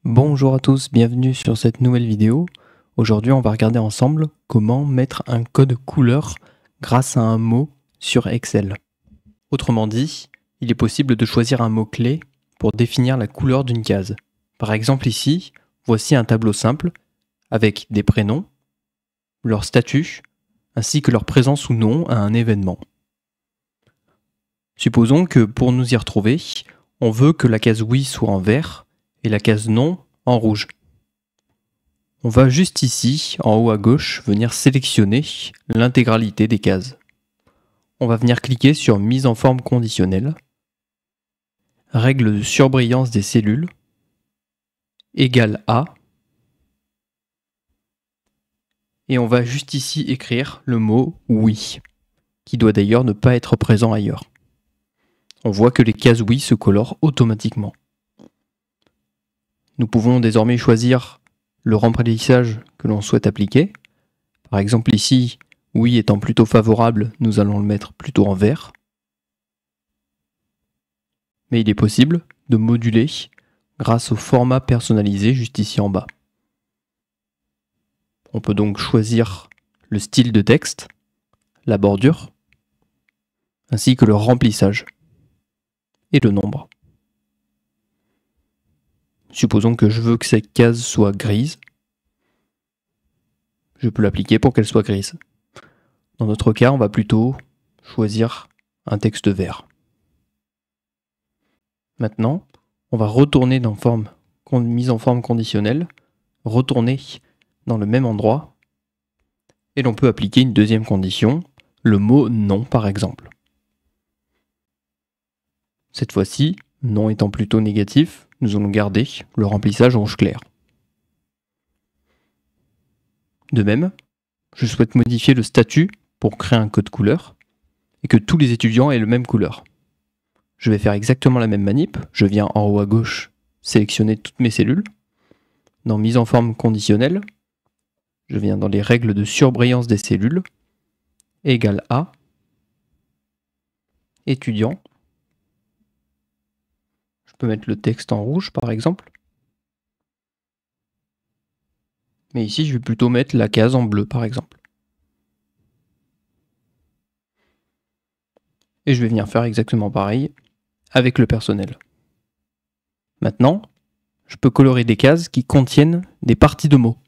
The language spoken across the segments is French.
Bonjour à tous, bienvenue sur cette nouvelle vidéo. Aujourd'hui, on va regarder ensemble comment mettre un code couleur grâce à un mot sur Excel. Autrement dit, il est possible de choisir un mot-clé pour définir la couleur d'une case. Par exemple ici, voici un tableau simple avec des prénoms, leur statut, ainsi que leur présence ou non à un événement. Supposons que pour nous y retrouver, on veut que la case oui soit en vert et la case non en rouge. On va juste ici, en haut à gauche, venir sélectionner l'intégralité des cases. On va venir cliquer sur mise en forme conditionnelle, règle de surbrillance des cellules, égale à, et on va juste ici écrire le mot oui, qui doit d'ailleurs ne pas être présent ailleurs. On voit que les cases oui se colorent automatiquement. Nous pouvons désormais choisir le remplissage que l'on souhaite appliquer. Par exemple ici, oui étant plutôt favorable, nous allons le mettre plutôt en vert. Mais il est possible de moduler grâce au format personnalisé juste ici en bas. On peut donc choisir le style de texte, la bordure, ainsi que le remplissage et le nombre. Supposons que je veux que cette case soit grise. Je peux l'appliquer pour qu'elle soit grise. Dans notre cas, on va plutôt choisir un texte vert. Maintenant, on va retourner dans mise en forme conditionnelle, retourner dans le même endroit, et l'on peut appliquer une deuxième condition, le mot non par exemple. Cette fois-ci, non étant plutôt négatif, nous allons garder le remplissage rouge clair. De même, je souhaite modifier le statut pour créer un code couleur et que tous les étudiants aient la même couleur. Je vais faire exactement la même manip, je viens en haut à gauche sélectionner toutes mes cellules. Dans mise en forme conditionnelle, je viens dans les règles de surbrillance des cellules, égale à, étudiant. Je peux mettre le texte en rouge par exemple. Mais ici, je vais plutôt mettre la case en bleu par exemple. Et je vais venir faire exactement pareil avec le personnel. Maintenant, je peux colorer des cases qui contiennent des parties de mots.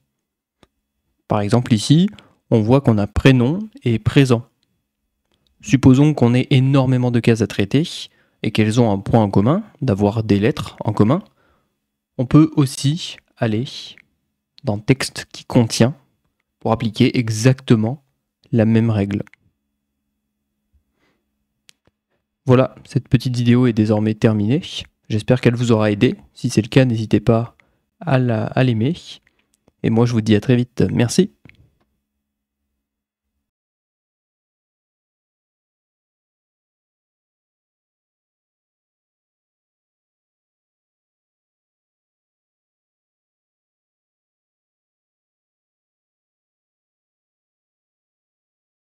Par exemple ici, on voit qu'on a prénom et présent. Supposons qu'on ait énormément de cases à traiter et qu'elles ont un point en commun, d'avoir des lettres en commun. On peut aussi aller dans texte qui contient pour appliquer exactement la même règle. Voilà, cette petite vidéo est désormais terminée. J'espère qu'elle vous aura aidé. Si c'est le cas, n'hésitez pas à l'aimer. Et moi, je vous dis à très vite. Merci.